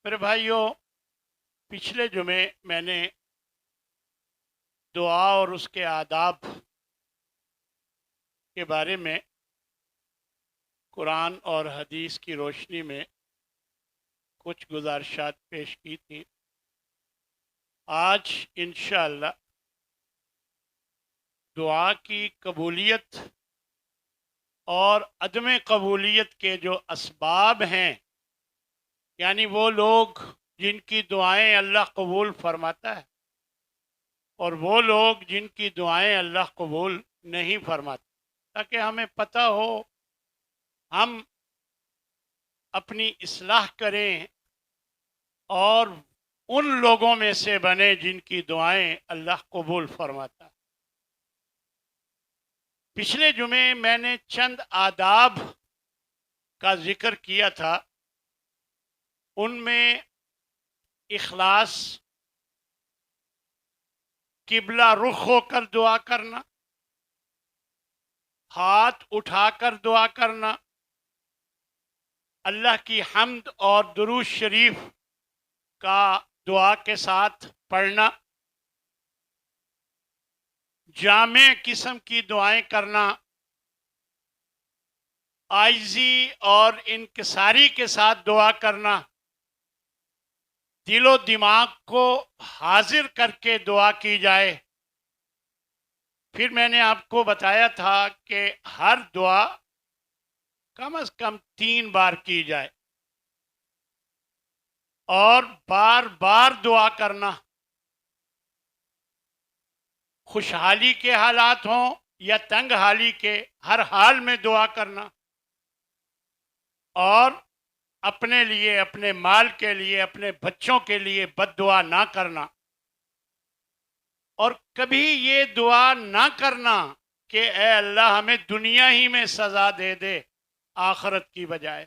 میرے بھائیوں، پچھلے جمعے میں نے دعا اور اس کے آداب کے بارے میں قرآن اور حدیث کی روشنی میں کچھ گزارشات پیش کی تھی۔ آج انشاءاللہ دعا کی قبولیت اور عدم قبولیت کے جو اسباب ہیں، یعنی وہ لوگ جن کی دعائیں اللہ قبول فرماتا ہے اور وہ لوگ جن کی دعائیں اللہ قبول نہیں فرماتا، تاکہ ہمیں پتہ ہو، ہم اپنی اصلاح کریں اور ان لوگوں میں سے بنے جن کی دعائیں اللہ قبول فرماتا ہے۔ پچھلے جمعے میں نے چند آداب کا ذکر کیا تھا، ان میں اخلاص، قبلہ رخ ہو کر دعا کرنا، ہاتھ اٹھا کر دعا کرنا، اللہ کی حمد اور درود شریف کا دعا کے ساتھ پڑھنا، جامع قسم کی دعائیں کرنا، عاجزی اور انکساری کے ساتھ دعا کرنا، دل و دماغ کو حاضر کر کے دعا کی جائے۔ پھر میں نے آپ کو بتایا تھا کہ ہر دعا کم از کم 3 بار کی جائے اور بار بار دعا کرنا، خوشحالی کے حالات ہوں یا تنگ حالی کے، ہر حال میں دعا کرنا، اور اپنے لیے، اپنے مال کے لیے، اپنے بچوں کے لیے بد دعا نہ کرنا، اور کبھی یہ دعا نہ کرنا کہ اے اللہ ہمیں دنیا ہی میں سزا دے دے آخرت کی بجائے،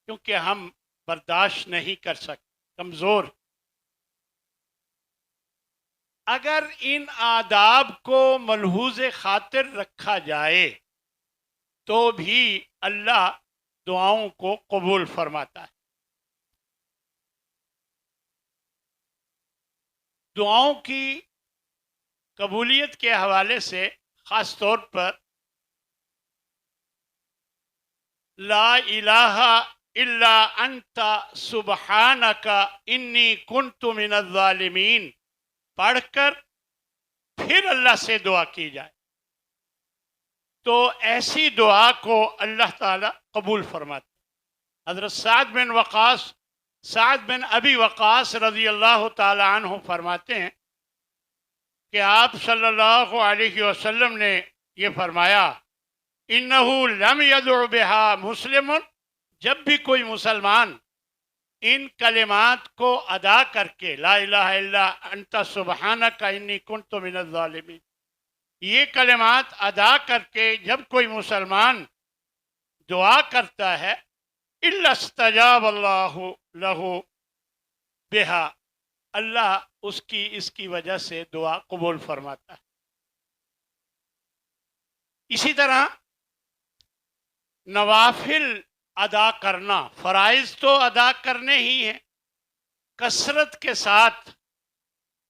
کیونکہ ہم برداشت نہیں کر سکتے، کمزور۔ اگر ان آداب کو ملحوظ خاطر رکھا جائے تو بھی اللہ دعاؤں کو قبول فرماتا ہے۔ دعاؤں کی قبولیت کے حوالے سے خاص طور پر لا الہ الا انت سبحانک انی کنت من الظالمین پڑھ کر پھر اللہ سے دعا کی جائے تو ایسی دعا کو اللہ تعالی قبول فرماتے ہیں۔ حضرت سعد بن ابی وقاص رضی اللہ تعالی عنہ فرماتے ہیں کہ آپ صلی اللہ علیہ وسلم نے یہ فرمایا، انہو لم یدع بہا مسلم، جب بھی کوئی مسلمان ان کلمات کو ادا کر کے لا الہ الا انت سبحانک انی کنت من الظالمین، یہ کلمات ادا کر کے جب کوئی مسلمان دعا کرتا ہے، الا استجاب اللہ لہ بہا، اللہ اس کی وجہ سے دعا قبول فرماتا ہے۔ اسی طرح نوافل ادا کرنا، فرائض تو ادا کرنے ہی ہیں، کثرت کے ساتھ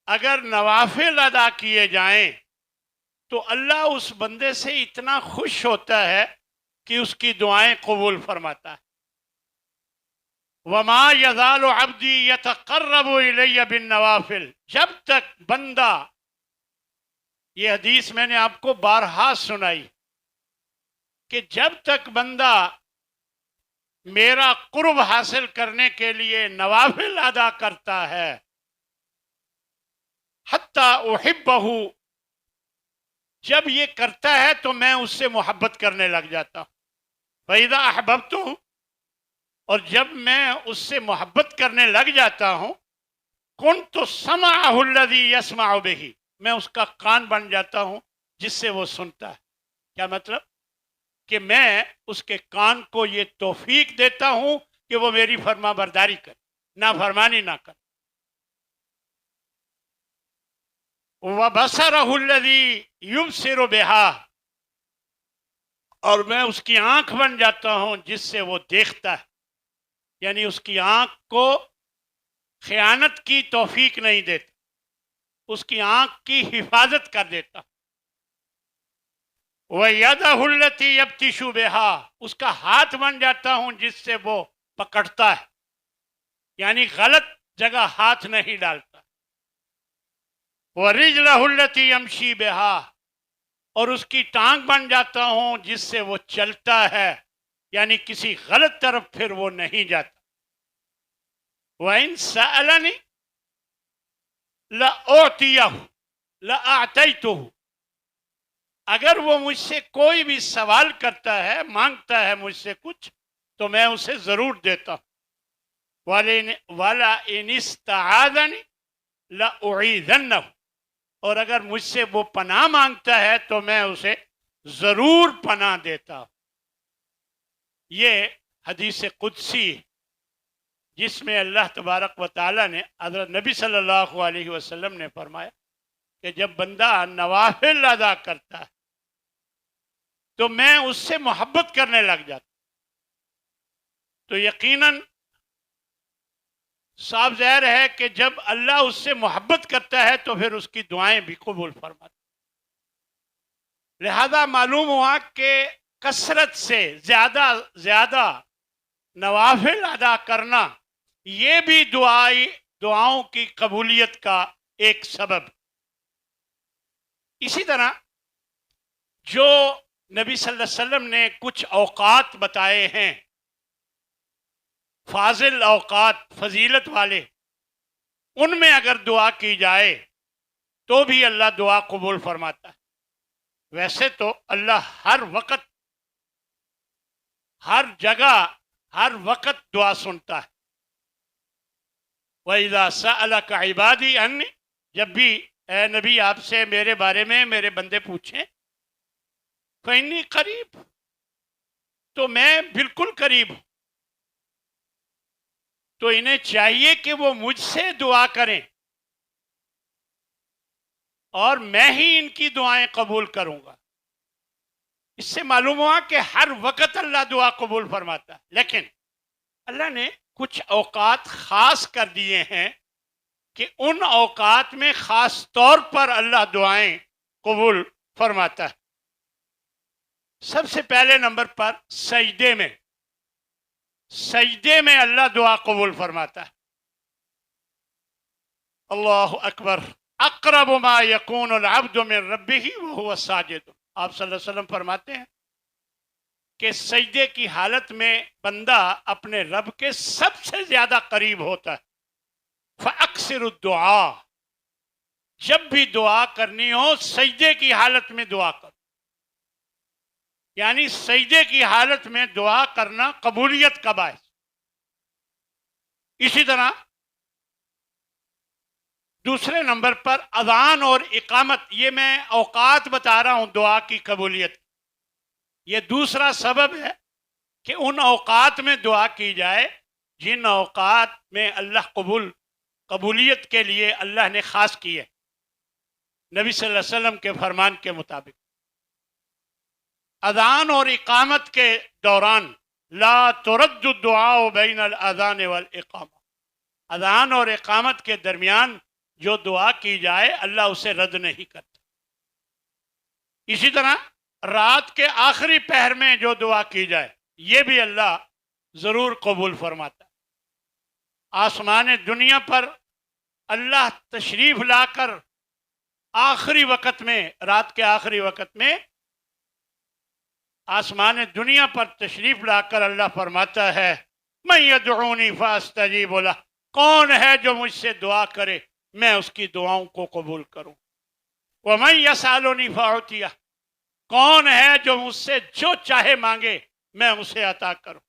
اگر نوافل ادا کیے جائیں تو اللہ اس بندے سے اتنا خوش ہوتا ہے کہ اس کی دعائیں قبول فرماتا ہے۔ وما یزال عبدی یتقرب الی بالنوافل، جب تک بندہ، یہ حدیث میں نے آپ کو بارہا سنائی کہ جب تک بندہ میرا قرب حاصل کرنے کے لیے نوافل ادا کرتا ہے، حتی احبہ، جب یہ کرتا ہے تو میں اس سے محبت کرنے لگ جاتا ہوں۔ فَإِذَا أَحْبَبْتُهُ، اور جب میں اس سے محبت کرنے لگ جاتا ہوں، كُنْتُ سَمْعَهُ الَّذِي يَسْمَعُ بِهِ، میں اس کا کان بن جاتا ہوں جس سے وہ سنتا ہے۔ کیا مطلب؟ کہ میں اس کے کان کو یہ توفیق دیتا ہوں کہ وہ میری فرما برداری کرے، نافرمانی نہ کرے۔ وَبَصَرَهُ الَّذِي يُبْصِرُ بِهَا، اور میں اس کی آنکھ بن جاتا ہوں جس سے وہ دیکھتا ہے۔ یعنی اس کی آنکھ کو خیانت کی توفیق نہیں دیتا، اس کی آنکھ کی حفاظت کر دیتا۔ وَيَدَهُ الَّتِي يَبْطِشُ بِهَا، اس کا ہاتھ بن جاتا ہوں جس سے وہ پکڑتا ہے، یعنی غلط جگہ ہاتھ نہیں ڈالتا۔ وَرِجْلَهُ الَّتِي يَمْشِي بِهَا، اور اس کی ٹانگ بن جاتا ہوں جس سے وہ چلتا ہے، یعنی کسی غلط طرف پھر وہ نہیں جاتا۔ وَإِن سَأَلَنِي لَأُعْطِيَهُ لَأَعْطَيْتُهُ، اگر وہ مجھ سے کوئی بھی سوال کرتا ہے، مانگتا ہے مجھ سے کچھ، تو میں اسے ضرور دیتا ہوں۔ وَلَئِنِ اسْتَعَاذَنِي لَأُعِيذَنَّهُ، اور اگر مجھ سے وہ پناہ مانگتا ہے تو میں اسے ضرور پناہ دیتا ہوں۔ یہ حدیث قدسی ہے جس میں اللہ تبارک و تعالیٰ نے حضرت نبی صلی اللہ علیہ وسلم نے فرمایا کہ جب بندہ نوافل ادا کرتا ہے تو میں اس سے محبت کرنے لگ جاتا، تو یقیناً صاف ظاہر ہے کہ جب اللہ اس سے محبت کرتا ہے تو پھر اس کی دعائیں بھی قبول فرماتا۔ لہذا معلوم ہوا کہ کثرت سے زیادہ نوافل ادا کرنا یہ بھی دعاؤں کی قبولیت کا ایک سبب۔ اسی طرح جو نبی صلی اللہ علیہ وسلم نے کچھ اوقات بتائے ہیں، فاضل اوقات، فضیلت والے، ان میں اگر دعا کی جائے تو بھی اللہ دعا قبول فرماتا ہے۔ ویسے تو اللہ ہر وقت، ہر جگہ، ہر وقت دعا سنتا ہے۔ وَإِذَا سَأَلَكَ عِبَادِي عَنِّي، جب بھی اے نبی آپ سے میرے بارے میں میرے بندے پوچھیں، فَإِنِّي قریب، تو میں بالکل قریب ہوں، تو انہیں چاہیے کہ وہ مجھ سے دعا کریں اور میں ہی ان کی دعائیں قبول کروں گا۔ اس سے معلوم ہوا کہ ہر وقت اللہ دعا قبول فرماتا ہے، لیکن اللہ نے کچھ اوقات خاص کر دیے ہیں کہ ان اوقات میں خاص طور پر اللہ دعائیں قبول فرماتا ہے۔ سب سے پہلے نمبر پر سجدے میں اللہ دعا قبول فرماتا ہے۔ اللہ اکبر، اقرب ما یکون العبد من ربہ وہو ساجد، آپ صلی اللہ علیہ وسلم فرماتے ہیں کہ سجدے کی حالت میں بندہ اپنے رب کے سب سے زیادہ قریب ہوتا ہے۔ فَأَكْثِرُ الدُّعَاء، جب بھی دعا کرنی ہو سجدے کی حالت میں دعا کرو، یعنی سجدے کی حالت میں دعا کرنا قبولیت کا باعث۔ اسی طرح دوسرے نمبر پر اذان اور اقامت، یہ میں اوقات بتا رہا ہوں دعا کی قبولیت، یہ دوسرا سبب ہے کہ ان اوقات میں دعا کی جائے جن اوقات میں اللہ قبولیت کے لیے اللہ نے خاص کی ہے، نبی صلی اللہ علیہ وسلم کے فرمان کے مطابق۔ اذان اور اقامت کے دوران لا ترد الدعاء بین الاذان والاقامہ، اذان اور اقامت کے درمیان جو دعا کی جائے اللہ اسے رد نہیں کرتا۔ اسی طرح رات کے آخری پہر میں جو دعا کی جائے یہ بھی اللہ ضرور قبول فرماتا ہے۔ آسمان دنیا پر اللہ تشریف لا کر آخری وقت میں، رات کے آخری وقت میں آسمان دنیا پر تشریف لا کر اللہ فرماتا ہے من یدعونی فاستجیب لہ، کون ہے جو مجھ سے دعا کرے میں اس کی دعاؤں کو قبول کروں۔ ومن یسألنی فاعطیہ، کون ہے جو مجھ سے جو چاہے مانگے میں اسے عطا کروں۔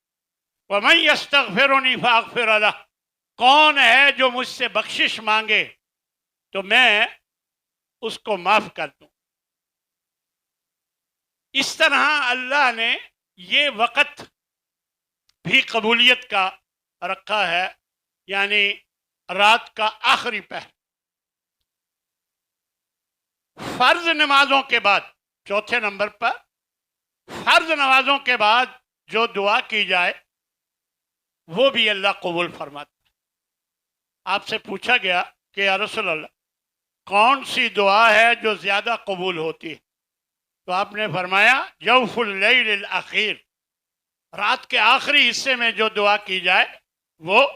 ومن یستغفرنی فاغفر لہ، کون ہے جو مجھ سے بخشش مانگے تو میں اس کو معاف کر دوں۔ اس طرح اللہ نے یہ وقت بھی قبولیت کا رکھا ہے، یعنی رات کا آخری پہر۔ فرض نمازوں کے بعد، چوتھے نمبر پر فرض نمازوں کے بعد جو دعا کی جائے وہ بھی اللہ قبول فرماتا ہے۔ آپ سے پوچھا گیا کہ یا رسول اللہ کون سی دعا ہے جو زیادہ قبول ہوتی ہے؟ تو آپ نے فرمایا جوف اللیل الاخیر، رات کے آخری حصے میں جو دعا کی جائے وہ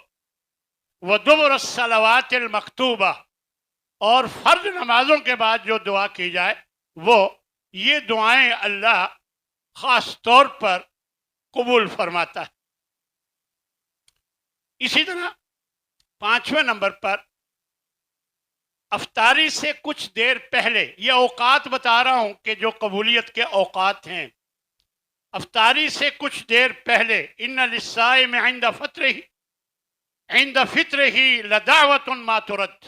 ودبر الصلوات المکتوبہ، اور فرض نمازوں کے بعد جو دعا کی جائے وہ، یہ دعائیں اللہ خاص طور پر قبول فرماتا ہے۔ اسی طرح 5ویں نمبر پر افطاری سے کچھ دیر پہلے، یہ اوقات بتا رہا ہوں کہ جو قبولیت کے اوقات ہیں، افطاری سے کچھ دیر پہلے ان للصائم عند فطرہ لدعوۃ ما ترد،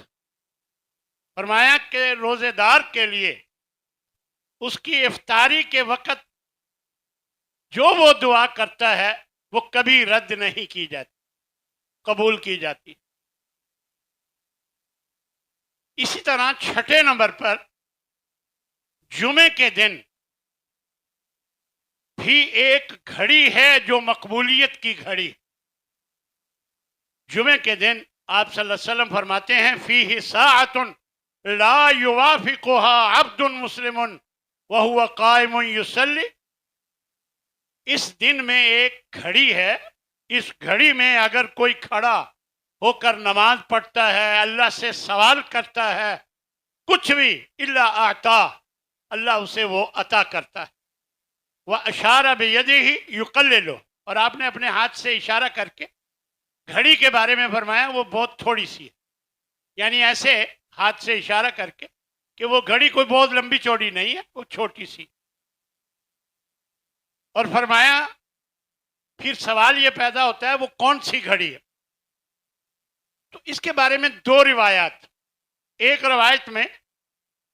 فرمایا کہ روزے دار کے لیے اس کی افطاری کے وقت جو وہ دعا کرتا ہے وہ کبھی رد نہیں کی جاتی، قبول کی جاتی۔ اسی طرح 6 نمبر پر جمعے کے دن بھی ایک گھڑی ہے جو مقبولیت کی گھڑی۔ جمعے کے دن آپ صلی اللہ علیہ وسلم فرماتے ہیں فیہ ساعۃ لا یوافقها عبد مسلم وہو قائم یصلی، اس دن میں ایک گھڑی ہے، اس گھڑی میں اگر کوئی کھڑا ہو کر نماز پڑھتا ہے، اللہ سے سوال کرتا ہے، کچھ بھی الا اعطا، اللہ اسے وہ عطا کرتا ہے۔ واشار بیدہ یقللہ، اور آپ نے اپنے ہاتھ سے اشارہ کر کے گھڑی کے بارے میں فرمایا وہ بہت تھوڑی سی ہے، یعنی ایسے ہاتھ سے اشارہ کر کے کہ وہ گھڑی کوئی بہت لمبی چوڑی نہیں ہے، وہ چھوٹی سی۔ اور فرمایا پھر سوال یہ پیدا ہوتا ہے وہ کون سی گھڑی ہے؟ تو اس کے بارے میں 2 روایات، ایک روایت میں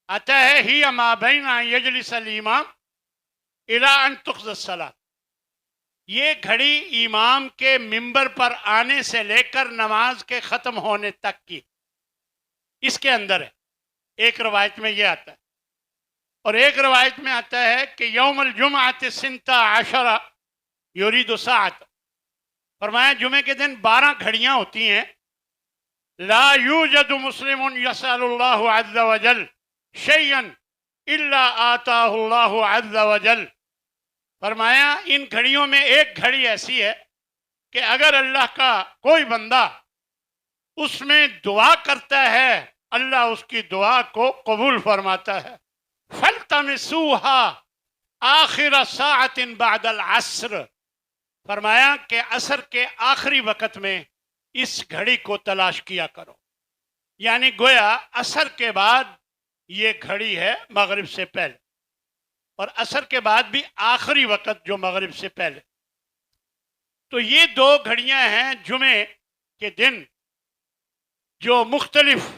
آتا ہے ہی ما بین ان یجلس الامام الی ان تقضی الصلاۃ، یہ گھڑی امام کے منبر پر آنے سے لے کر نماز کے ختم ہونے تک کی، اس کے اندر ہے، ایک روایت میں یہ آتا ہے۔ اور ایک روایت میں آتا ہے کہ یوم الجمعۃ 12 یرید ساعۃ، فرمایا جمعے کے دن 12 گھڑیاں ہوتی ہیں، لا یوجد مسلم یسأل اللہ عز وجل شیئا الا آتاہ اللہ عز وجل، فرمایا ان گھڑیوں میں ایک گھڑی ایسی ہے کہ اگر اللہ کا کوئی بندہ اس میں دعا کرتا ہے اللہ اس کی دعا کو قبول فرماتا ہے۔ فَالْتَمِسُوهَا آخِرَ سَاعَةٍ بَعْدَ الْعَصْرِ، فرمایا کہ عصر کے آخری وقت میں اس گھڑی کو تلاش کیا کرو، یعنی گویا عصر کے بعد یہ گھڑی ہے مغرب سے پہلے، اور عصر کے بعد بھی آخری وقت جو مغرب سے پہلے۔ تو یہ 2 گھڑیاں ہیں جمعے کے دن جو مختلف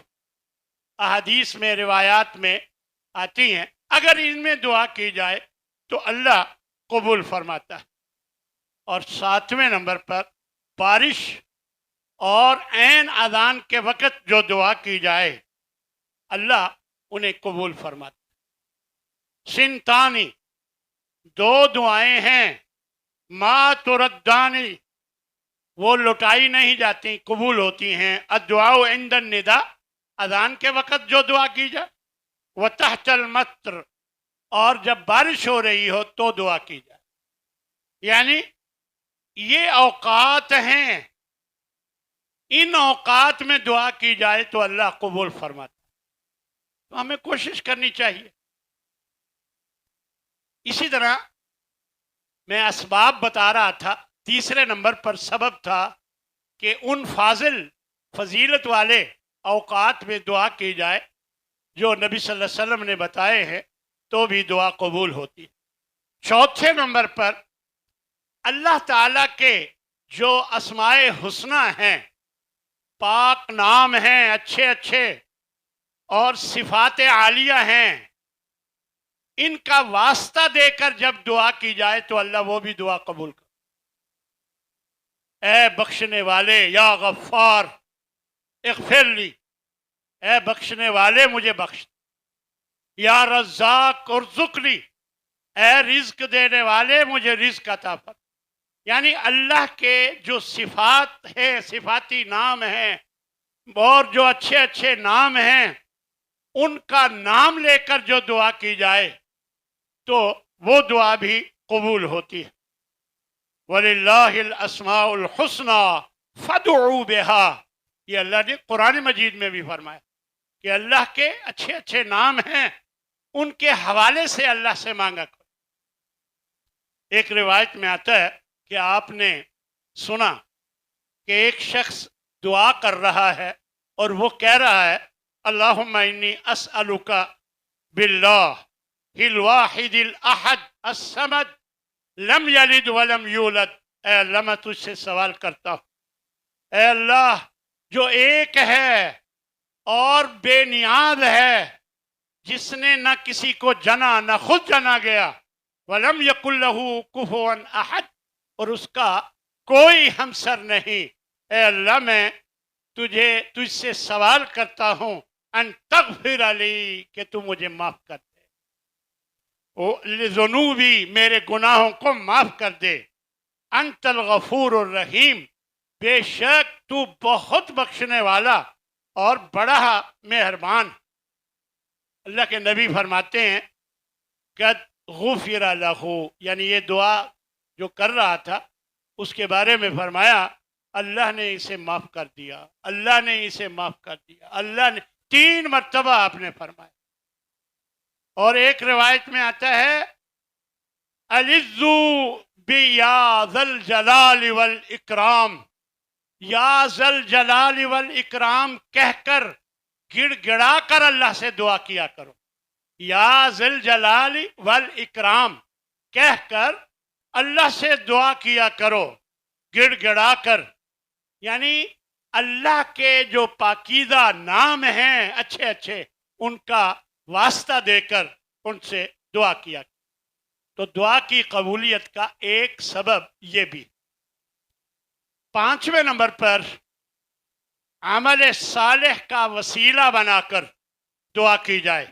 احادیث میں روایات میں آتی ہیں، اگر ان میں دعا کی جائے تو اللہ قبول فرماتا ہے۔ اور 7ویں نمبر پر بارش اور عین اذان کے وقت جو دعا کی جائے اللہ انہیں قبول فرماتا ہے۔ سنتانی، 2 دعائیں ہیں، ما تردانی، وہ لٹائی نہیں جاتی، قبول ہوتی ہیں، الدعاء عند النداء، اذان کے وقت جو دعا کی جائے، وتحت المطر، اور جب بارش ہو رہی ہو تو دعا کی جائے، یعنی یہ اوقات ہیں، ان اوقات میں دعا کی جائے تو اللہ قبول فرماتا ہے، تو ہمیں کوشش کرنی چاہیے۔ اسی طرح میں اسباب بتا رہا تھا، 3 نمبر پر سبب تھا کہ ان فضیلت والے اوقات میں دعا کی جائے جو نبی صلی اللہ علیہ وسلم نے بتائے ہیں تو بھی دعا قبول ہوتی ہے۔ 4 نمبر پر اللہ تعالیٰ کے جو اسماء حسنی ہیں، پاک نام ہیں، اچھے اچھے، اور صفات عالیہ ہیں، ان کا واسطہ دے کر جب دعا کی جائے تو اللہ وہ بھی دعا قبول کر۔ اے بخشنے والے، یا غفار اغفر لی، اے بخشنے والے مجھے بخش، یا رزاق ارزق لی، اے رزق دینے والے مجھے رزق عطا فرما، یعنی اللہ کے جو صفات ہیں، صفاتی نام ہیں، اور جو اچھے اچھے نام ہیں، ان کا نام لے کر جو دعا کی جائے تو وہ دعا بھی قبول ہوتی ہے۔ وَلِلَّهِ الْأَسْمَاءُ الْحُسْنَى فَادْعُوا بِهَا، یہ اللہ نے قرآن مجید میں بھی فرمایا کہ اللہ کے اچھے اچھے نام ہیں، ان کے حوالے سے اللہ سے مانگا کرو۔ ایک روایت میں آتا ہے کہ آپ نے سنا کہ ایک شخص دعا کر رہا ہے اور وہ کہہ رہا ہے اللہم انی اسألک باللہ الواحد الاحد الصمد لم یلد ولم یولد، اے اللہ میں تجھ سے سوال کرتا ہوں، اے اللہ جو ایک ہے اور بے نیاز ہے، جس نے نہ کسی کو جنا نہ خود جنا گیا، ولم یکن لہ کفوا احد، اور اس کا کوئی ہمسر نہیں، اے اللہ میں تجھ سے سوال کرتا ہوں ان تغفر علی، کہ تو مجھے معاف کر دے، لذنوبی، میرے گناہوں کو معاف کر دے، انت الغفور الرحیم، بے شک تو بہت بخشنے والا اور بڑا مہربان۔ اللہ کے نبی فرماتے ہیں قد غفر لہ، یعنی یہ دعا جو کر رہا تھا اس کے بارے میں فرمایا اللہ نے اسے معاف کر دیا، اللہ نے اسے معاف کر دیا، اللہ نے 3 مرتبہ آپ نے فرمایا۔ اور ایک روایت میں آتا ہے العزو بیا ذل جلال والاکرام، یا ذل جلال والاکرام کہہ کر گڑ گڑا کر اللہ سے دعا کیا کرو، یا ذل جلال والاکرام کہہ کر اللہ سے دعا کیا کرو گڑ گڑا کر، یعنی اللہ کے جو پاکیزہ نام ہیں اچھے اچھے، ان کا واسطہ دے کر ان سے دعا کیا۔ تو دعا کی قبولیت کا ایک سبب یہ بھی۔ 5ویں نمبر پر عمل صالح کا وسیلہ بنا کر دعا کی جائے۔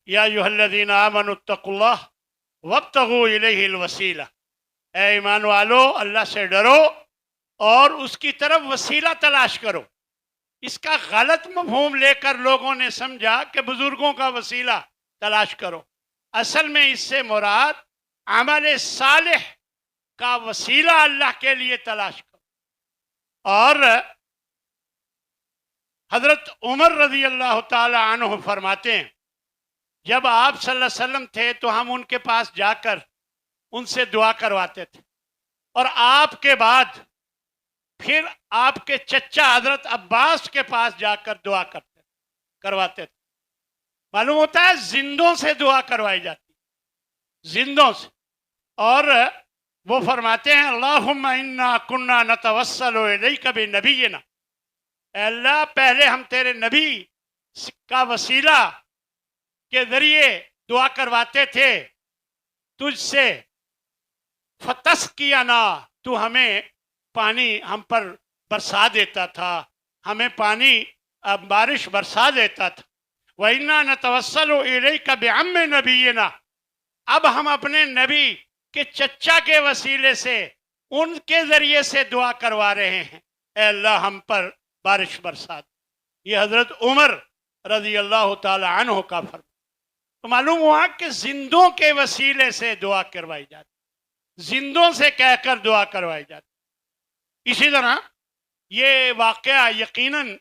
یا ایھا الذین آمنوا اتقوا اللہ وابتغوا الیہ الوسیلہ، اے ایمان والو اللہ سے ڈرو اور اس کی طرف وسیلہ تلاش کرو۔ اس کا غلط مفہوم لے کر لوگوں نے سمجھا کہ بزرگوں کا وسیلہ تلاش کرو، اصل میں اس سے مراد عمل صالح کا وسیلہ اللہ کے لیے تلاش کرو۔ اور حضرت عمر رضی اللہ تعالی عنہ فرماتے ہیں جب آپ صلی اللہ علیہ وسلم تھے تو ہم ان کے پاس جا کر ان سے دعا کرواتے تھے، اور آپ کے بعد پھر آپ کے چچا حضرت عباس کے پاس جا کر دعا کرواتے تھے۔ معلوم ہوتا ہے زندوں سے دعا کروائی جاتی، زندوں سے۔ اور وہ فرماتے ہیں اللہم انا کنا نتوسل الیک بنبینا، اے اللہ پہلے ہم تیرے نبی کا وسیلہ کے ذریعے دعا کرواتے تھے تجھ سے، فتسقینا، تو ہمیں پانی ہم پر برسا دیتا تھا، ہمیں پانی بارش برسا دیتا تھا۔ وَإِنَّا نَتَوَسَّلُ إِلَيْكَ بِعَمِّ نَبِيِّنَا، اب ہم اپنے نبی کے چچا کے وسیلے سے ان کے ذریعے سے دعا کروا رہے ہیں، اے اللہ ہم پر بارش برسا دے۔ یہ حضرت عمر رضی اللہ تعالی عنہ کا فرمان۔ تو معلوم ہوا کہ زندوں کے وسیلے سے دعا کروائی جاتی، زندوں سے کہہ کر دعا کروائی جاتی۔ اسی طرح یہ واقعہ یقیناً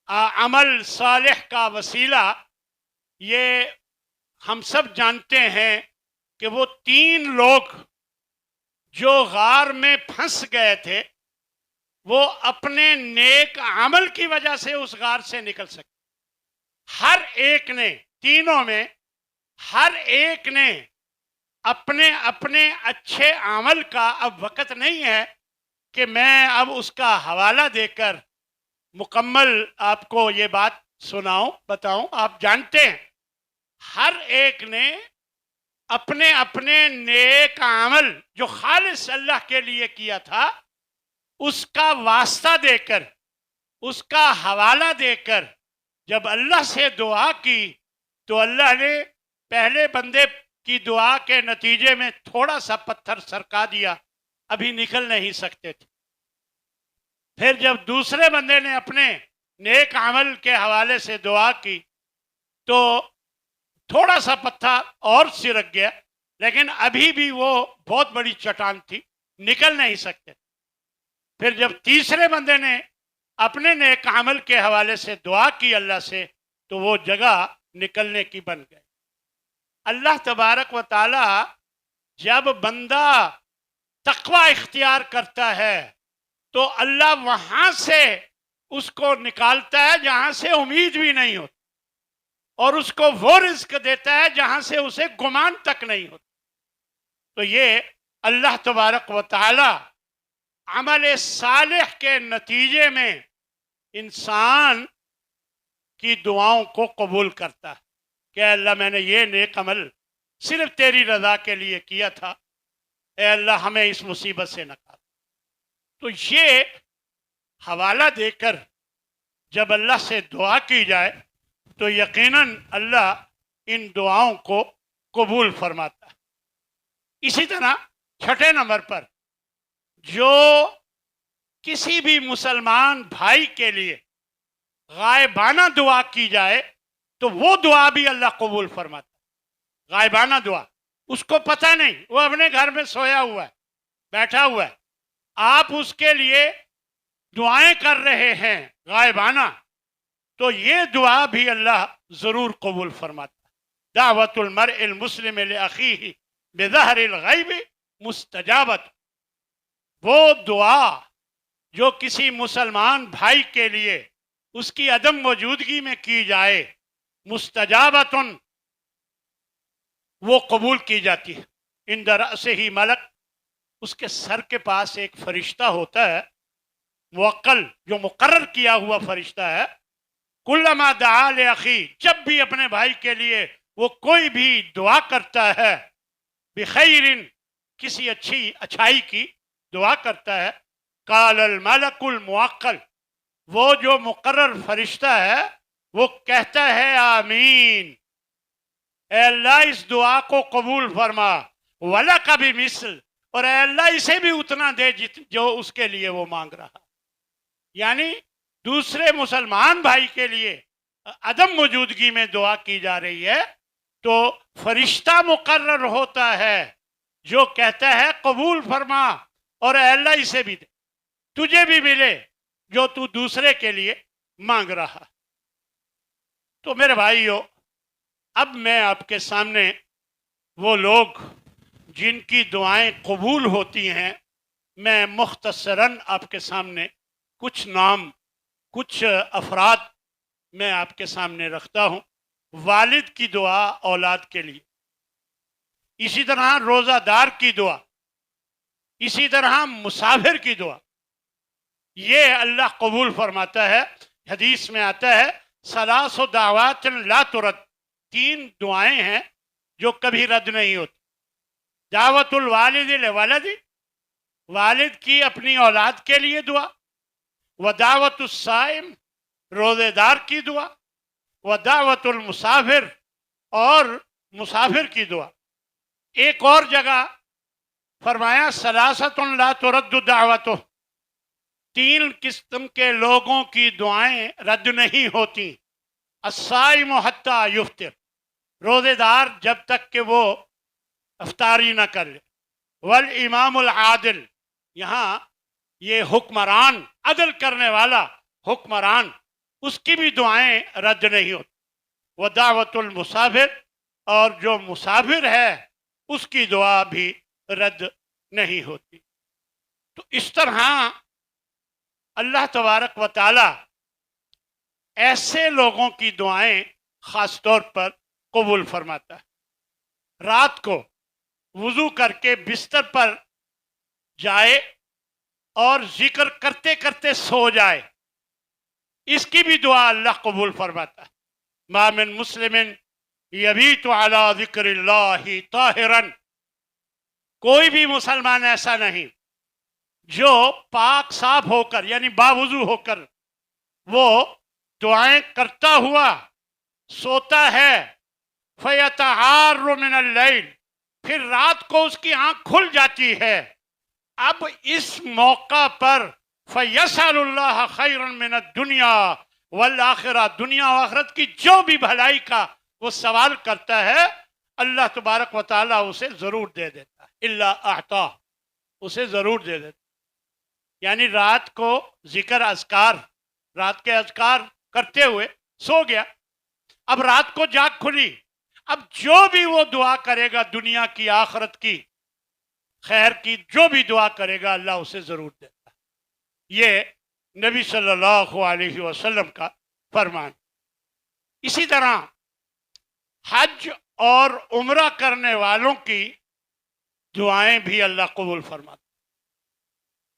عمل صالح کا وسیلہ، یہ ہم سب جانتے ہیں کہ وہ 3 لوگ جو غار میں پھنس گئے تھے وہ اپنے نیک عمل کی وجہ سے اس غار سے نکل سکے۔ ہر ایک نے، تینوں میں ہر ایک نے اپنے اپنے اچھے عمل کا، اب وقت نہیں ہے کہ میں اب اس کا حوالہ دے کر مکمل آپ کو یہ بات بتاؤں، آپ جانتے ہیں ہر ایک نے اپنے اپنے نیک عمل جو خالص اللہ کے لیے کیا تھا اس کا واسطہ دے کر، اس کا حوالہ دے کر جب اللہ سے دعا کی تو اللہ نے پہلے بندے کی دعا کے نتیجے میں تھوڑا سا پتھر سرکا دیا ابھی نکل نہیں سکتے تھے۔ پھر جب دوسرے بندے نے اپنے نیک عمل کے حوالے سے دعا کی تو تھوڑا سا پتھر اور سرک گیا، لیکن ابھی بھی وہ بہت بڑی چٹان تھی، نکل نہیں سکتے۔ پھر جب تیسرے بندے نے اپنے نیک عمل کے حوالے سے دعا کی اللہ سے تو وہ جگہ نکلنے کی بن گئی۔ اللہ تبارک و تعالی جب بندہ تقوی اختیار کرتا ہے تو اللہ وہاں سے اس کو نکالتا ہے جہاں سے امید بھی نہیں ہوتی، اور اس کو وہ رزق دیتا ہے جہاں سے اسے گمان تک نہیں ہوتا۔ تو یہ اللہ تبارک و تعالی عمل صالح کے نتیجے میں انسان کی دعاؤں کو قبول کرتا ہے کہ اللہ میں نے یہ نیک عمل صرف تیری رضا کے لیے کیا تھا، اے اللہ ہمیں اس مصیبت سے نکال۔ تو یہ حوالہ دے کر جب اللہ سے دعا کی جائے تو یقیناً اللہ ان دعاؤں کو قبول فرماتا ہے۔ اسی طرح چھٹے نمبر پر جو کسی بھی مسلمان بھائی کے لیے غائبانہ دعا کی جائے تو وہ دعا بھی اللہ قبول فرماتا ہے۔ غائبانہ دعا، اس کو پتہ نہیں، وہ اپنے گھر میں سویا ہوا ہے، بیٹھا ہوا ہے، آپ اس کے لیے دعائیں کر رہے ہیں غائبانہ، تو یہ دعا بھی اللہ ضرور قبول فرماتا ہے۔ دعوت المرء المسلم لأخیہ بظہر الغیب مستجابت، وہ دعا جو کسی مسلمان بھائی کے لیے اس کی عدم موجودگی میں کی جائے، مستجابتن، وہ قبول کی جاتی ہے۔ عند رأسہ ملک، اس کے سر کے پاس ایک فرشتہ ہوتا ہے موکل، جو مقرر کیا ہوا فرشتہ ہے۔ کلما دعا لأخی، جب بھی اپنے بھائی کے لیے وہ کوئی بھی دعا کرتا ہے، بخیر، کسی اچھائی کی دعا کرتا ہے، قال الملک الموکل، وہ جو مقرر فرشتہ ہے وہ کہتا ہے آمین، اے اللہ اس دعا کو قبول فرما، وَلَكَ بِمِثْلِ، اور اے اللہ اسے بھی اتنا دے جو اس کے لیے وہ مانگ رہا۔ یعنی دوسرے مسلمان بھائی کے لیے عدم موجودگی میں دعا کی جا رہی ہے تو فرشتہ مقرر ہوتا ہے جو کہتا ہے قبول فرما، اور اے اللہ اسے بھی دے، تجھے بھی ملے جو تو دوسرے کے لیے مانگ رہا۔ تو میرے بھائیو، اب میں آپ کے سامنے وہ لوگ جن کی دعائیں قبول ہوتی ہیں، میں مختصراً آپ کے سامنے کچھ نام، کچھ افراد میں آپ کے سامنے رکھتا ہوں۔ والد کی دعا اولاد کے لیے، اسی طرح روزہ دار کی دعا، اسی طرح مسافر کی دعا، یہ اللہ قبول فرماتا ہے۔ حدیث میں آتا ہے ثلاث دعوات لا ترد، تین دعائیں ہیں جو کبھی رد نہیں ہوتی۔ دعوت الوالد لولد، والد کی اپنی اولاد کے لیے دعا، ودعوت الصائم، روزے دار کی دعا، ودعوت المسافر، اور مسافر کی دعا۔ ایک اور جگہ فرمایا ثلاثۃ لا ترد دعوتہ، تین قسم کے لوگوں کی دعائیں رد نہیں ہوتی۔ الصائم حتی یفطر، روزے دار جب تک کہ وہ افطاری نہ کر لے، والامام العادل، یہاں یہ حکمران، عدل کرنے والا حکمران، اس کی بھی دعائیں رد نہیں ہوتی۔ ودعوت المسافر، اور جو مسافر ہے اس کی دعا بھی رد نہیں ہوتی۔ تو اس طرح اللہ تبارک و تعالی ایسے لوگوں کی دعائیں خاص طور پر قبول فرماتا ہے۔ رات کو وضو کر کے بستر پر جائے اور ذکر کرتے کرتے سو جائے، اس کی بھی دعا اللہ قبول فرماتا ہے۔ ما من مسلم یبیت علی ذکر اللہ طاہرا، کوئی بھی مسلمان ایسا نہیں جو پاک صاف ہو کر، یعنی باوضو ہو کر، وہ دعائیں کرتا ہوا سوتا ہے، فیتعار من اللیل، پھر رات کو اس کی آنکھ کھل جاتی ہے، اب اس موقع پر فَيَسْأَلُ اللَّهَ خَيْرًا مِنَ الدُّنْيَا وَالْآخِرَةِ، دنیا و آخرت کی جو بھی بھلائی کا وہ سوال کرتا ہے اللہ تبارک و تعالیٰ اسے ضرور دے دیتا ہے، اللہ اعطا، اسے ضرور دے دیتا ہے۔ یعنی رات کو ذکر اذکار، رات کے اذکار کرتے ہوئے سو گیا، اب رات کو جاگ کھلی، اب جو بھی وہ دعا کرے گا دنیا کی آخرت کی خیر کی، جو بھی دعا کرے گا اللہ اسے ضرور دیتا ہے۔ یہ نبی صلی اللہ علیہ وسلم کا فرمان۔ اسی طرح حج اور عمرہ کرنے والوں کی دعائیں بھی اللہ قبول فرماتا ہے۔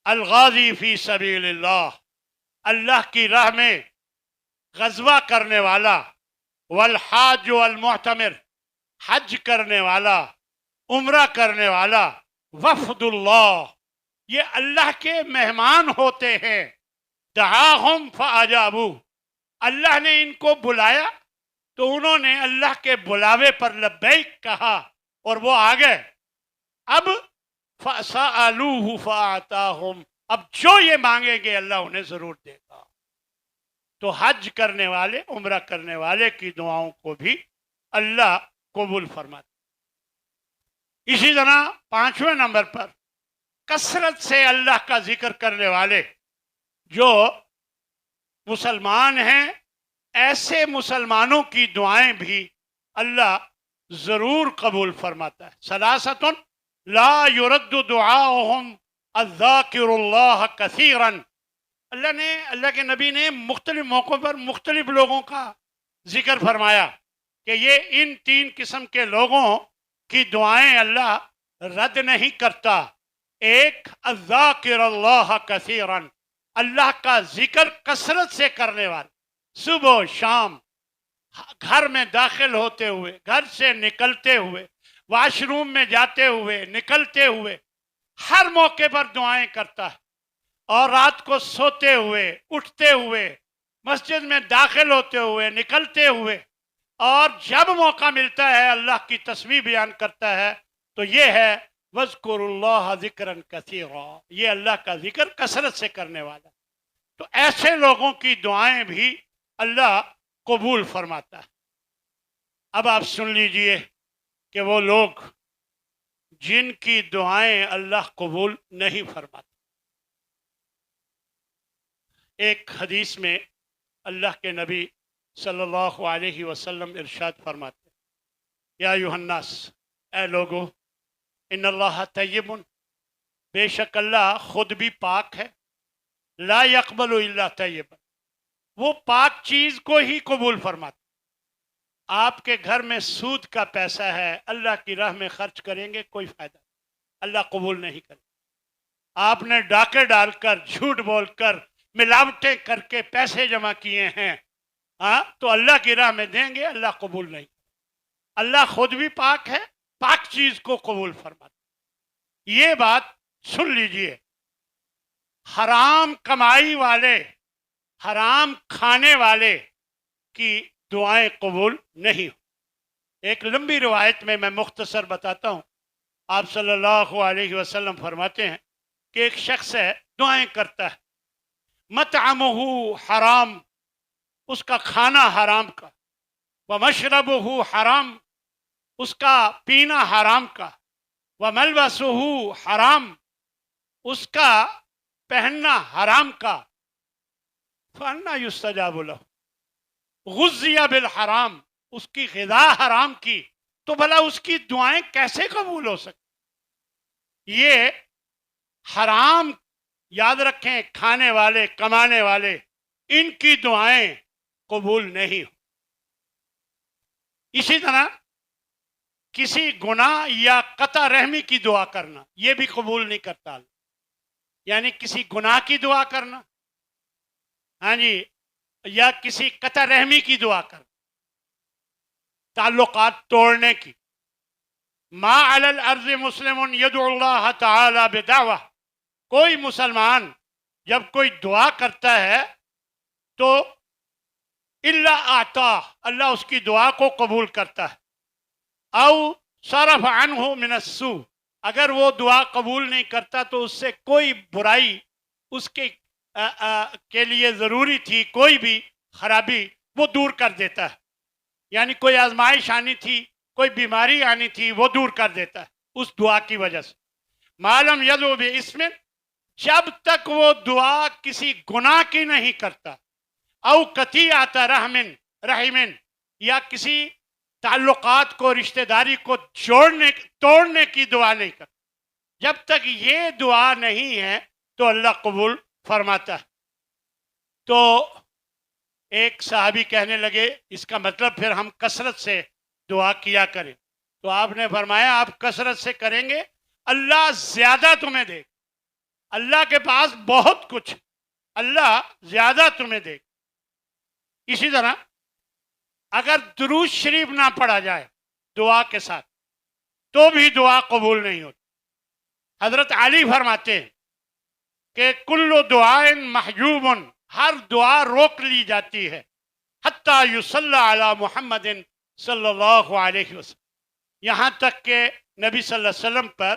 الغازی فی سبیل اللہ، اللہ کی راہ میں غزوہ کرنے والا، والحاج والمعتمر، حج کرنے والا، عمرہ کرنے والا، وفد اللہ، یہ اللہ کے مہمان ہوتے ہیں۔ دعاہم فاجابوا، اللہ نے ان کو بلایا تو انہوں نے اللہ کے بلاوے پر لبیک کہا اور وہ آ گئے۔ اب فسألوہ فاعطاہم، اب جو یہ مانگیں گے اللہ انہیں ضرور دے گا۔ تو حج کرنے والے، عمرہ کرنے والے کی دعاؤں کو بھی اللہ قبول فرماتا۔ اسی طرح 5ویں نمبر پر کثرت سے اللہ کا ذکر کرنے والے جو مسلمان ہیں، ایسے مسلمانوں کی دعائیں بھی اللہ ضرور قبول فرماتا ہے۔ ثلاثۃ لا يرد دعاؤہم الذاکر اللہ کثیرا، اللہ کے نبی نے مختلف موقعوں پر مختلف لوگوں کا ذکر فرمایا کہ یہ ان 3 قسم کے لوگوں کی دعائیں اللہ رد نہیں کرتا۔ ایک الذاکر اللہ کثیرا، اللہ کا ذکر کثرت سے کرنے والے، صبح و شام، گھر میں داخل ہوتے ہوئے، گھر سے نکلتے ہوئے، واش روم میں جاتے ہوئے، نکلتے ہوئے، ہر موقع پر دعائیں کرتا ہے، اور رات کو سوتے ہوئے، اٹھتے ہوئے، مسجد میں داخل ہوتے ہوئے، نکلتے ہوئے، اور جب موقع ملتا ہے اللہ کی تسبیح بیان کرتا ہے تو یہ ہے وَاذْكُرُوا اللَّهَ ذِكْرًا كَثِيرًا، یہ اللہ کا ذکر کثرت سے کرنے والا۔ تو ایسے لوگوں کی دعائیں بھی اللہ قبول فرماتا ہے۔ اب آپ سن لیجئے کہ وہ لوگ جن کی دعائیں اللہ قبول نہیں فرماتا۔ ایک حدیث میں اللہ کے نبی صلی اللہ علیہ وسلم ارشاد فرماتے ہیں، یا ایھا الناس، اے لوگو، ان اللہ طیب، بے شک اللہ خود بھی پاک ہے، لا یقبل الا طیبا، وہ پاک چیز کو ہی قبول فرماتا۔ آپ کے گھر میں سود کا پیسہ ہے، اللہ کی راہ میں خرچ کریں گے کوئی فائدہ نہیں، اللہ قبول نہیں کرے۔ آپ نے ڈاکے ڈال کر، جھوٹ بول کر، ملاوٹیں کر کے پیسے جمع کیے ہیں، تو اللہ کی راہ میں دیں گے، اللہ قبول نہیں۔ اللہ خود بھی پاک ہے، پاک چیز کو قبول فرماتا۔ یہ بات سن لیجئے، حرام کمائی والے، حرام کھانے والے کی دعائیں قبول نہیں ہوں۔ ایک لمبی روایت میں مختصر بتاتا ہوں۔ آپ صلی اللہ علیہ وسلم فرماتے ہیں کہ ایک شخص ہے، دعائیں کرتا ہے، مطعمہ حرام، اس کا کھانا حرام کا، ومشربہ حرام، اس کا پینا حرام کا، وملبسہ حرام، اس کا پہننا حرام کا، فأنا یستجاب لہ، غذی بالحرام، اس کی غذا حرام کی، تو بھلا اس کی دعائیں کیسے قبول ہو سکتی؟ یہ حرام، یاد رکھیں، کھانے والے، کمانے والے، ان کی دعائیں قبول نہیں ہو۔ اسی طرح کسی گناہ یا قطع رحمی کی دعا کرنا، یہ بھی قبول نہیں کرتا۔ یعنی کسی گناہ کی دعا کرنا، ہاں جی، یا کسی قطع رحمی کی دعا کرنا، تعلقات توڑنے کی۔ ما علی الارض مسلم یدعو اللہ تعالی بدعوہ، کوئی مسلمان جب کوئی دعا کرتا ہے تو اللہ آتا، اللہ اس کی دعا کو قبول کرتا ہے۔ او صرف عنہ من السوء، اگر وہ دعا قبول نہیں کرتا تو اس سے کوئی برائی اس کے لیے ضروری تھی، کوئی بھی خرابی وہ دور کر دیتا ہے. یعنی کوئی آزمائش آنی تھی، کوئی بیماری آنی تھی، وہ دور کر دیتا ہے اس دعا کی وجہ سے. معلوم یدعو باسم، جب تک وہ دعا کسی گناہ کی نہیں کرتا، او قطیعۃ رحم، یا کسی تعلقات کو، رشتہ داری کو توڑنے کی دعا نہیں کرتا. جب تک یہ دعا نہیں ہے تو اللہ قبول فرماتا ہے. تو ایک صحابی کہنے لگے اس کا مطلب پھر ہم کثرت سے دعا کیا کریں. تو آپ نے فرمایا آپ کثرت سے کریں گے اللہ زیادہ تمہیں دے. اللہ کے پاس بہت کچھ، اللہ زیادہ تمہیں دے. اسی طرح اگر درود شریف نہ پڑھا جائے دعا کے ساتھ تو بھی دعا قبول نہیں ہوتی. حضرت علی فرماتے ہیں کہ کل دعائن محجوب، ہر دعا روک لی جاتی ہے، حتیٰ یصلی علی محمد صلی اللہ علیہ وسلم، یہاں تک کہ نبی صلی اللہ علیہ وسلم پر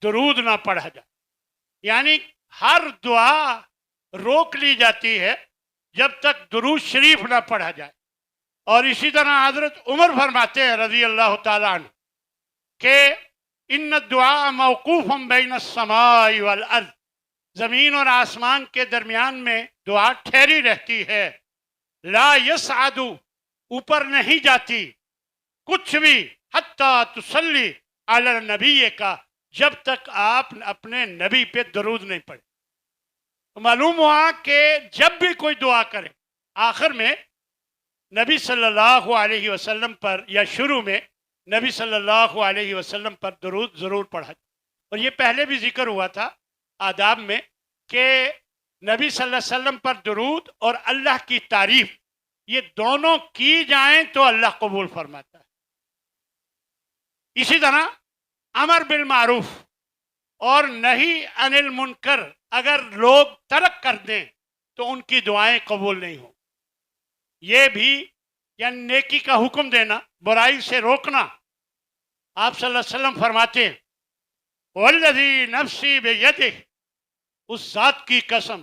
درود نہ پڑھا جائے. یعنی ہر دعا روک لی جاتی ہے جب تک درود شریف نہ پڑھا جائے. اور اسی طرح حضرت عمر فرماتے ہیں رضی اللہ تعالیٰ عنہ کہ ان الدعاء موقوف بین السماء والارض، زمین اور آسمان کے درمیان میں دعا ٹھہری رہتی ہے. لا یصعد، اوپر نہیں جاتی کچھ بھی، حتیٰ تصلی علی النبی کا، جب تک آپ اپنے نبی پہ درود نہیں پڑھے. معلوم ہوا کہ جب بھی کوئی دعا کرے آخر میں نبی صلی اللہ علیہ وسلم پر، یا شروع میں نبی صلی اللہ علیہ وسلم پر درود ضرور پڑھا جائے. اور یہ پہلے بھی ذکر ہوا تھا آداب میں کہ نبی صلی اللہ علیہ وسلم پر درود اور اللہ کی تعریف یہ دونوں کی جائیں تو اللہ قبول فرماتا ہے. اسی طرح امر بالمعروف اور نہی عن المنکر اگر لوگ ترک کر دیں تو ان کی دعائیں قبول نہیں ہوں. یہ بھی یعنی نیکی کا حکم دینا، برائی سے روکنا. آپ صلی اللہ علیہ وسلم فرماتے ہیں والذی نفسی بیدہ، اس ذات کی قسم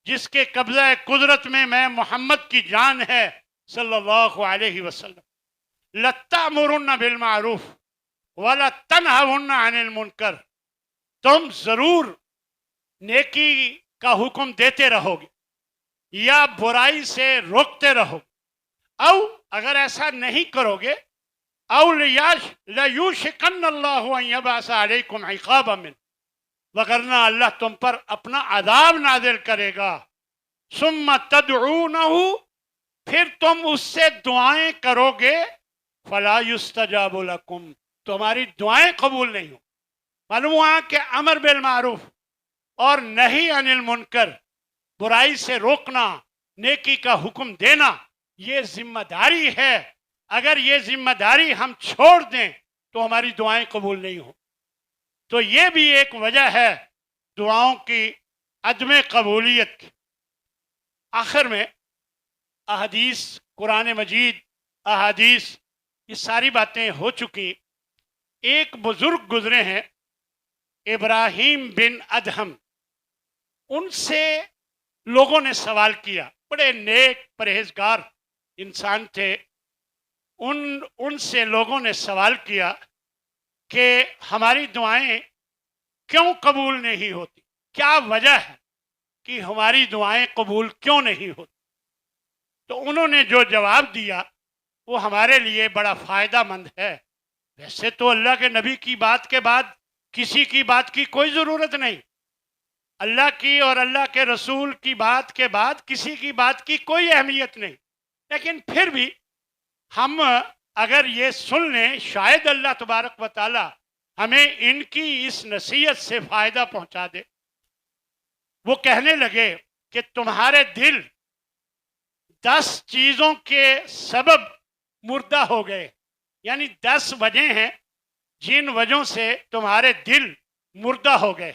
جس کے قبضہ قدرت میں محمد کی جان ہے صلی اللہ علیہ وسلم، لتأمرن بالمعروف ولتنہون عن المنکر، تم ضرور نیکی کا حکم دیتے رہو گے یا برائی سے روکتے رہو گے. او اگر ایسا نہیں کرو گے، او لیوشکن اللہ ان یبعث علیکم عقابا من، وگرنہ اللہ تم پر اپنا عذاب نازل کرے گا. ثم تدعونہ، پھر تم اس سے دعائیں کرو گے، فلا یستجاب لکم، تمہاری دعائیں قبول نہیں ہوں. معلوم ہوا کہ امر بالمعروف اور نہی عن المنکر، برائی سے روکنا، نیکی کا حکم دینا، یہ ذمہ داری ہے. اگر یہ ذمہ داری ہم چھوڑ دیں تو ہماری دعائیں قبول نہیں ہوں. تو یہ بھی ایک وجہ ہے دعاؤں کی عدم قبولیت کی. آخر میں احادیث، قرآن مجید، احادیث، یہ ساری باتیں ہو چکی. ایک بزرگ گزرے ہیں ابراہیم بن ادہم، ان سے لوگوں نے سوال کیا، بڑے نیک پرہیزگار انسان تھے. ان سے لوگوں نے سوال کیا کہ ہماری دعائیں کیوں قبول نہیں ہوتی، کیا وجہ ہے کہ ہماری دعائیں قبول کیوں نہیں ہوتی. تو انہوں نے جو جواب دیا وہ ہمارے لیے بڑا فائدہ مند ہے. ویسے تو اللہ کے نبی کی بات کے بعد کسی کی بات کی کوئی ضرورت نہیں، اللہ کی اور اللہ کے رسول کی بات کے بعد کسی کی بات کی کوئی اہمیت نہیں. لیکن پھر بھی ہم اگر یہ سن لیں شاید اللہ تبارک و تعالی ہمیں ان کی اس نصیحت سے فائدہ پہنچا دے. وہ کہنے لگے کہ تمہارے دل 10 چیزوں کے سبب مردہ ہو گئے، یعنی 10 وجہ ہیں جن وجہوں سے تمہارے دل مردہ ہو گئے.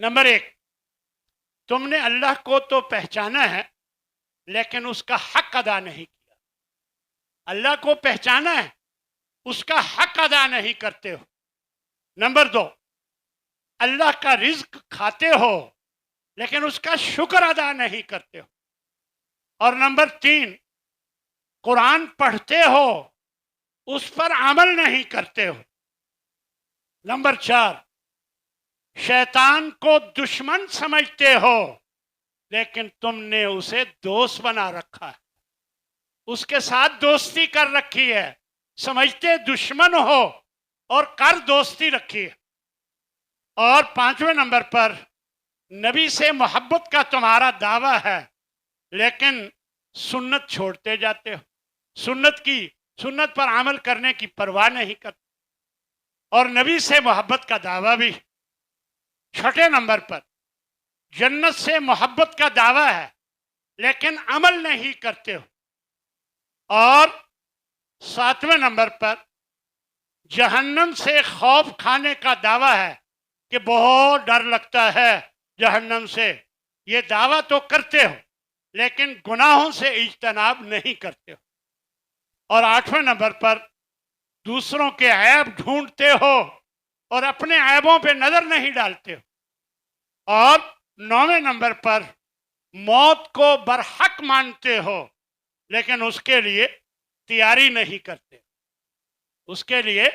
نمبر 1، تم نے اللہ کو تو پہچانا ہے لیکن اس کا حق ادا نہیں کیا. اللہ کو پہچانا ہے، اس کا حق ادا نہیں کرتے ہو. نمبر 2، اللہ کا رزق کھاتے ہو لیکن اس کا شکر ادا نہیں کرتے ہو. اور نمبر 3، قرآن پڑھتے ہو اس پر عمل نہیں کرتے ہو. نمبر 4، شیطان کو دشمن سمجھتے ہو لیکن تم نے اسے دوست بنا رکھا ہے، اس کے ساتھ دوستی کر رکھی ہے، سمجھتے دشمن ہو اور کر دوستی رکھی ہے. اور 5ویں نمبر پر نبی سے محبت کا تمہارا دعویٰ ہے لیکن سنت چھوڑتے جاتے ہو، سنت پر عمل کرنے کی پرواہ نہیں کرتے. اور نبی سے محبت کا دعویٰ بھی. 6 نمبر پر جنت سے محبت کا دعویٰ ہے لیکن عمل نہیں کرتے ہو. اور 7ویں نمبر پر جہنم سے خوف کھانے کا دعویٰ ہے کہ بہت ڈر لگتا ہے جہنم سے. یہ دعویٰ تو کرتے ہو لیکن گناہوں سے اجتناب نہیں کرتے ہو. اور 8ویں نمبر پر دوسروں کے عیب ڈھونڈتے ہو اور اپنے عیبوں پہ نظر نہیں ڈالتے ہو. اور 9ویں نمبر پر موت کو برحق مانتے ہو لیکن اس کے لیے تیاری نہیں کرتے، اس کے لیے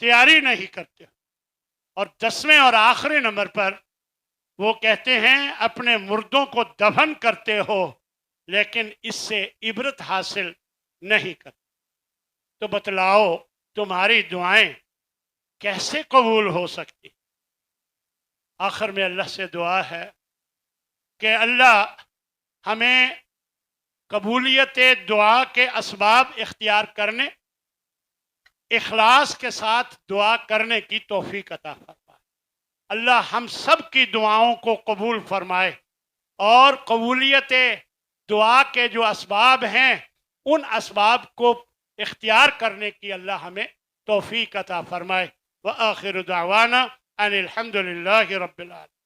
تیاری نہیں کرتے. اور 10ویں اور آخری نمبر پر وہ کہتے ہیں اپنے مردوں کو دفن کرتے ہو لیکن اس سے عبرت حاصل نہیں کرتے. تو بتلاؤ تمہاری دعائیں کیسے قبول ہو سکتی؟ آخر میں اللہ سے دعا ہے کہ اللہ ہمیں قبولیت دعا کے اسباب اختیار کرنے، اخلاص کے ساتھ دعا کرنے کی توفیق عطا فرمائے. اللہ ہم سب کی دعاؤں کو قبول فرمائے اور قبولیت دعا کے جو اسباب ہیں ان اسباب کو اختیار کرنے کی اللہ ہمیں توفیق عطا فرمائے. وآخر دعوانا ان الحمد للہ رب العالمین.